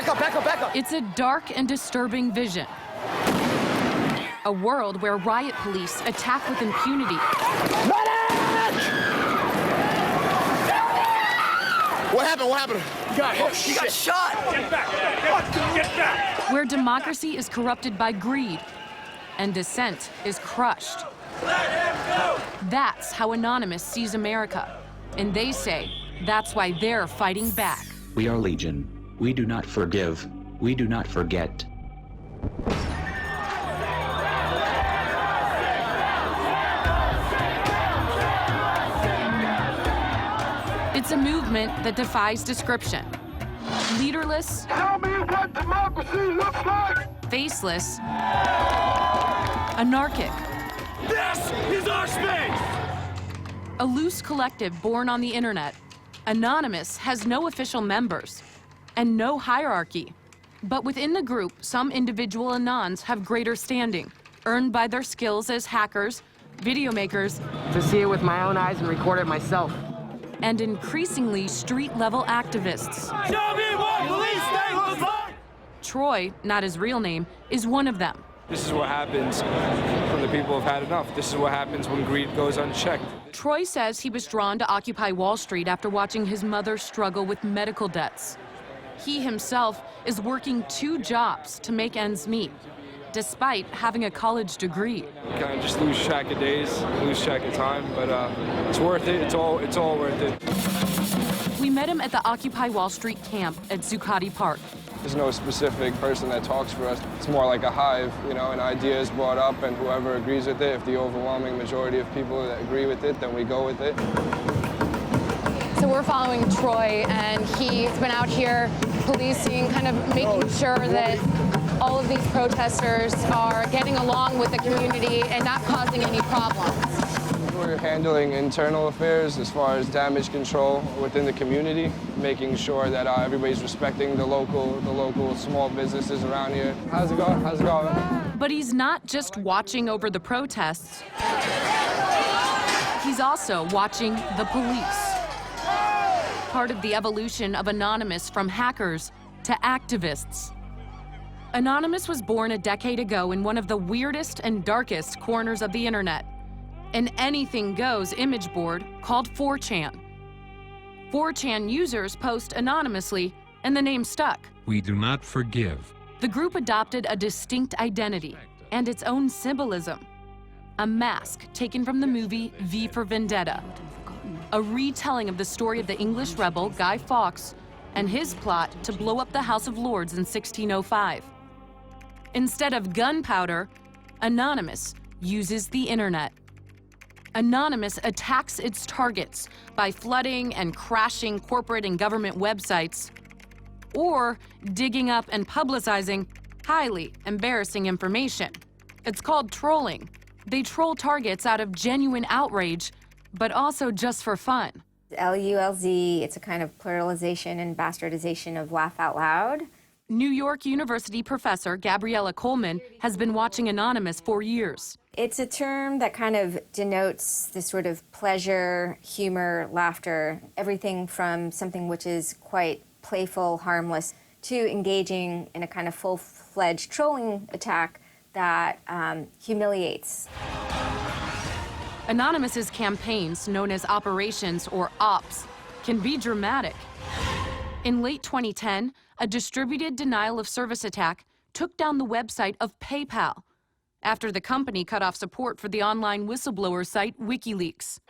back up, back up, back up. It's a dark and disturbing vision. A world where riot police attack with impunity. What happened? What happened? You got hit. He got shot. Get back. Get back. Where democracy is corrupted by greed and dissent is crushed. Let him go. That's how Anonymous sees America. And they say that's why they're fighting back. We are Legion. We do not forgive. We do not forget. It's a movement that defies description. Leaderless. Tell me what democracy looks like. Faceless. Anarchic. This is our space. A loose collective born on the internet, Anonymous has no official members and no hierarchy. But within the group, some individual Anons have greater standing, earned by their skills as hackers, video makers, To see it with my own eyes and record it myself. and increasingly street-level activists. Show me what police state looks like. Troy, not his real name, is one of them. This is what happens when the people have had enough. This is what happens when greed goes unchecked. Troy says he was drawn to Occupy Wall Street after watching his mother struggle with medical debts. He himself is working 2 jobs to make ends meet, despite having a college degree. You kind of just lose track of days, lose track of time, but it's worth it. It's all worth it. We met him at the Occupy Wall Street camp at Zuccotti Park. There's no specific person that talks for us. It's more like a hive, you know, an idea is brought up and whoever agrees with it, if the overwhelming majority of people that agree with it, then we go with it. So we're following Troy, and he's been out here policing, kind of making sure that all of these protesters are getting along with the community and not causing any problems. We're handling internal affairs as far as damage control within the community, making sure that everybody's respecting the local small businesses around here. How's it going? How's it going? But he's not just watching over the protests. He's also watching the police. Part of the evolution of Anonymous from hackers to activists. Anonymous was born a decade ago in one of the weirdest and darkest corners of the internet, an anything-goes image board called 4chan. 4chan users post anonymously, and the name stuck. We do not forgive. The group adopted a distinct identity and its own symbolism. A mask taken from the movie V for Vendetta, a retelling of the story of the English rebel Guy Fawkes and his plot to blow up the House of Lords in 1605. Instead of gunpowder, Anonymous uses the internet. Anonymous attacks its targets by flooding and crashing corporate and government websites, or digging up and publicizing highly embarrassing information. It's called trolling. They troll targets out of genuine outrage, but also just for fun. LULZ, it's a kind of pluralization and bastardization of laugh out loud. New York University professor Gabriella Coleman has been watching Anonymous for years. It's a term that kind of denotes this sort of pleasure, humor, laughter, everything from something which is quite playful, harmless, to engaging in a kind of full-fledged trolling attack that humiliates. Anonymous's campaigns, known as operations or ops, can be dramatic. In late 2010, a distributed denial of service attack took down the website of PayPal after the company cut off support for the online whistleblower site WikiLeaks.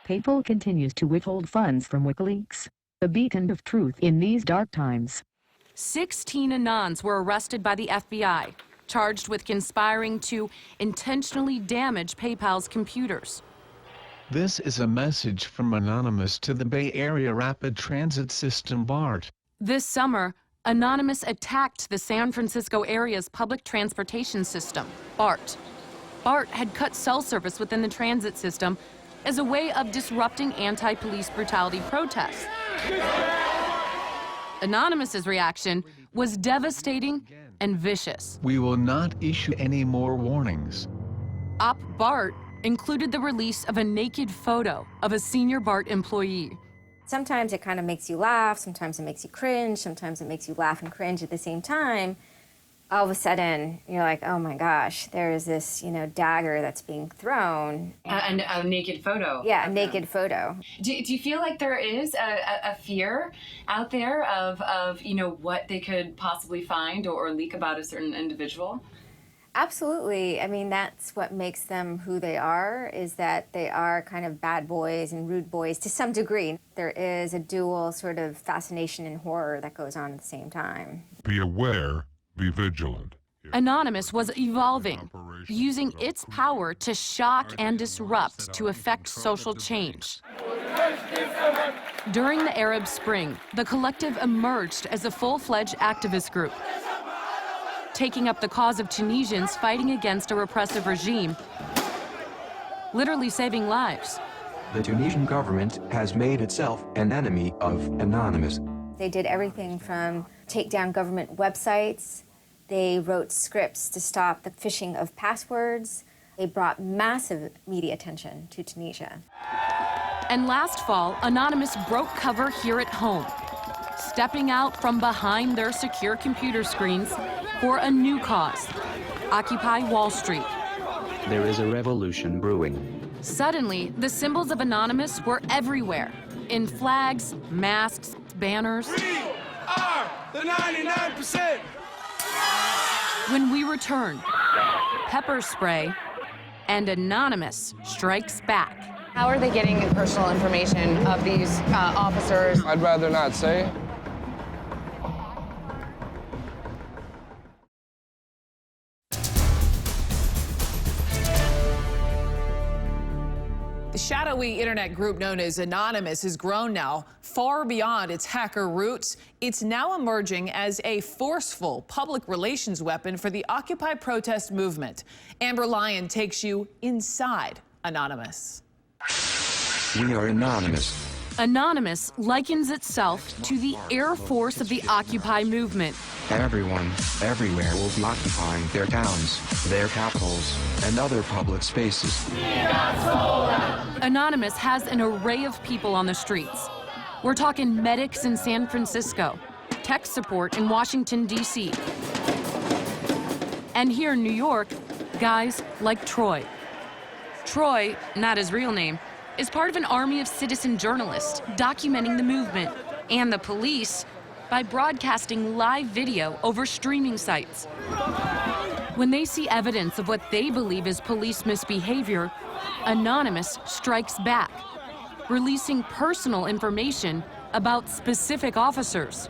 PayPal continues to withhold funds from WikiLeaks, a beacon of truth in these dark times. 16 Anons were arrested by the FBI, charged with conspiring to intentionally damage PayPal's computers. This is a message from Anonymous to the Bay Area Rapid Transit System BART. This summer, Anonymous attacked the San Francisco area's public transportation system, BART. BART had cut cell service within the transit system as a way of disrupting anti-police brutality protests. Anonymous's reaction was devastating and vicious. We will not issue any more warnings. Op BART included the release of a naked photo of a senior BART employee. Sometimes it kind of makes you laugh, sometimes it makes you cringe, sometimes it makes you laugh and cringe at the same time. All of a sudden, you're like, oh my gosh, there is this, dagger that's being thrown. And a naked photo. Yeah, a naked photo. Do you feel like there is a fear out there of what they could possibly find or leak about a certain individual? Absolutely. I mean, that's what makes them who they are, is that they are kind of bad boys and rude boys to some degree. There is a dual sort of fascination and horror that goes on at the same time. Be aware, be vigilant. Anonymous was evolving, using its power to shock and disrupt to effect social change. During the Arab Spring, the collective emerged as a full-fledged activist group, taking up the cause of Tunisians fighting against a repressive regime, literally saving lives. The Tunisian government has made itself an enemy of Anonymous. They did everything from take down government websites. They wrote scripts to stop the phishing of passwords. They brought massive media attention to Tunisia. And last fall, Anonymous broke cover here at home, stepping out from behind their secure computer screens for a new cause, Occupy Wall Street. There is a revolution brewing. Suddenly, the symbols of Anonymous were everywhere, in flags, masks, banners. We are the 99%. When we return, pepper spray and Anonymous strikes back. How are they getting personal information of these officers? I'd rather not say. The shadowy internet group known as Anonymous has grown now far beyond its hacker roots. It's now emerging as a forceful public relations weapon for the Occupy protest movement. Amber Lyon takes you inside Anonymous. We are Anonymous. Anonymous likens itself to the Air Force of the Occupy movement. Everyone, everywhere will be occupying their towns, their capitals, and other public spaces. Anonymous has an array of people on the streets. We're talking medics in San Francisco, tech support in Washington, D.C., and here in New York, guys like Troy. Troy, not his real name, is part of an army of citizen journalists documenting the movement and the police by broadcasting live video over streaming sites. When they see evidence of what they believe is police misbehavior, Anonymous strikes back, releasing personal information about specific officers.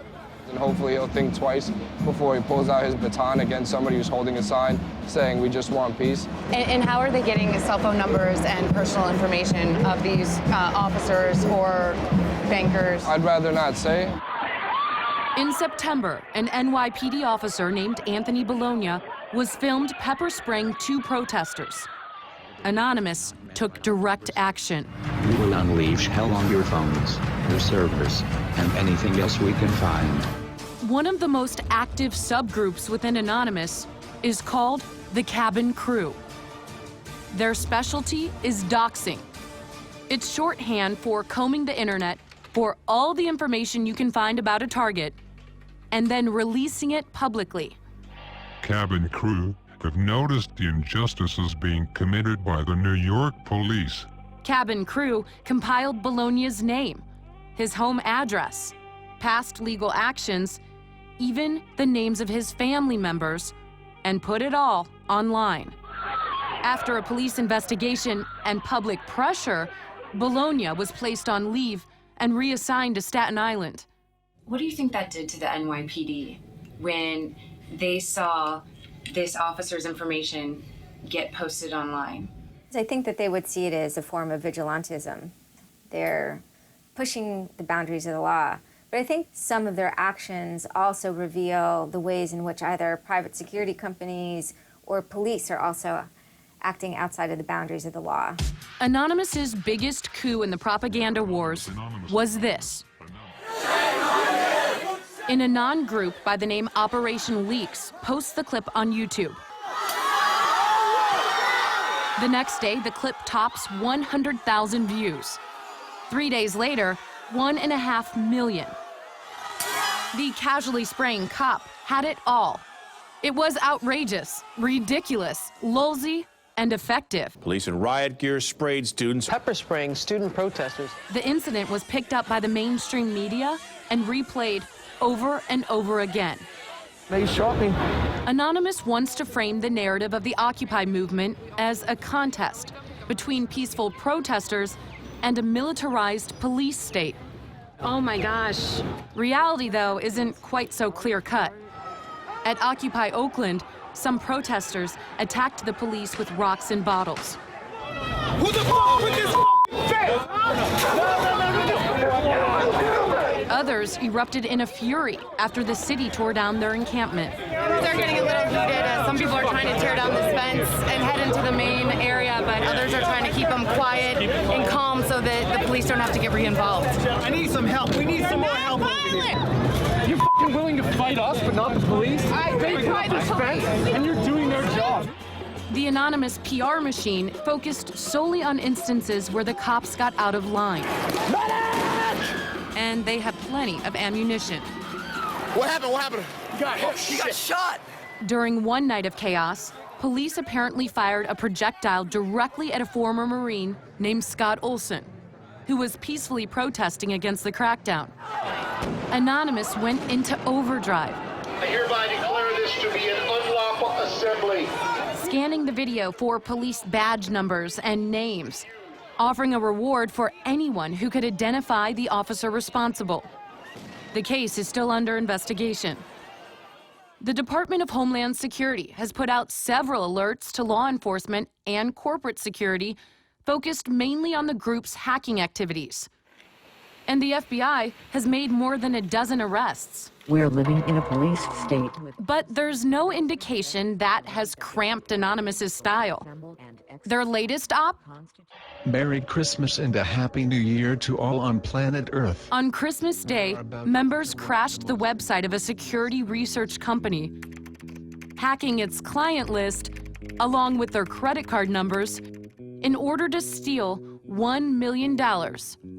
And hopefully he'll think twice before he pulls out his baton against somebody who's holding a sign saying, "We just want peace." And how are they getting cell phone numbers and personal information of these officers or bankers? I'd rather not say. In September, an NYPD officer named Anthony Bologna was filmed pepper spraying 2 protesters. Anonymous took direct action. We will unleash hell on your phones, your servers, and anything else we can find. One of the most active subgroups within Anonymous is called the Cabin Crew. Their specialty is doxing. It's shorthand for combing the internet for all the information you can find about a target and then releasing it publicly. Cabin crew have noticed the injustices being committed by the New York police. Cabin Crew compiled Bologna's name, his home address, past legal actions, even the names of his family members, and put it all online. After a police investigation and public pressure, Bologna was placed on leave and reassigned to Staten Island. What do you think that did to the NYPD when they saw this officer's information get posted online? I think that they would see it as a form of vigilantism. They're pushing the boundaries of the law. But I think some of their actions also reveal the ways in which either private security companies or police are also acting outside of the boundaries of the law. Anonymous's biggest coup in the propaganda wars was this. An Anon group by the name Operation Leaks posts the clip on YouTube. The next day, the clip tops 100,000 views. 3 days later, 1.5 million. The casually spraying cop had it all. It was outrageous, ridiculous, lulzy, and effective. Police in riot gear sprayed students. Pepper spraying student protesters. The incident was picked up by the mainstream media and replayed over and over again. They shot me. Anonymous wants to frame the narrative of the Occupy movement as a contest between peaceful protesters and a militarized police state. Oh my gosh. Reality, though, isn't quite so clear-cut. At Occupy Oakland, some protesters attacked the police with rocks and bottles. Who the fuck put this Others erupted in a fury after the city tore down their encampment. They're getting a little heated. Some people are trying to tear down this fence and head into the main area, but others are trying to keep them quiet and calm so that the police don't have to get re-involved. I need some help. We need some more help over here. You're fucking willing to fight us, but not the police? They tried to fight. And you're doing their job. The anonymous PR machine focused solely on instances where the cops got out of line. And they had plenty of ammunition. What happened? What happened? He got shot. During one night of chaos, police apparently fired a projectile directly at a former Marine named Scott Olson, who was peacefully protesting against the crackdown. Anonymous went into overdrive. I hereby declare this to be an unlawful assembly. Scanning the video for police badge numbers and names, offering a reward for anyone who could identify the officer responsible. The case is still under investigation. The Department of Homeland Security has put out several alerts to law enforcement and corporate security focused mainly on the group's hacking activities. And the FBI has made more than a dozen arrests. We're living in a police state. But there's no indication that has cramped Anonymous's style. Their latest op? Merry Christmas and a Happy New Year to all on planet Earth. On Christmas Day, members crashed the website of a security research company, hacking its client list along with their credit card numbers in order to steal $1 million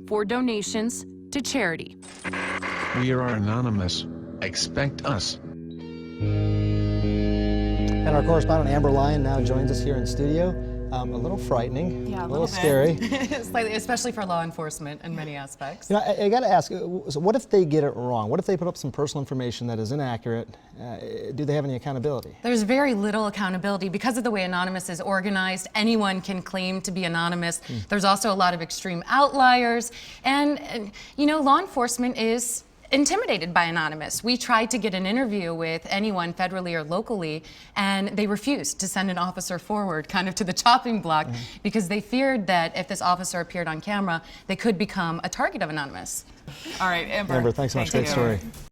for donations to charity. We are anonymous. Expect us. And our correspondent Amber Lyon now joins us here in studio. A little frightening, yeah, a little scary. Slightly, especially for law enforcement in many aspects. You know, I got to ask, so what if they get it wrong? What if they put up some personal information that is inaccurate? Do they have any accountability? There's very little accountability. Because of the way Anonymous is organized, anyone can claim to be anonymous. There's also a lot of extreme outliers. And you know, law enforcement is intimidated by Anonymous. We tried to get an interview with anyone federally or locally, and they refused to send an officer forward kind of to the chopping block because they feared that if this officer appeared on camera, they could become a target of Anonymous. All right, Amber, thanks so much. Great story.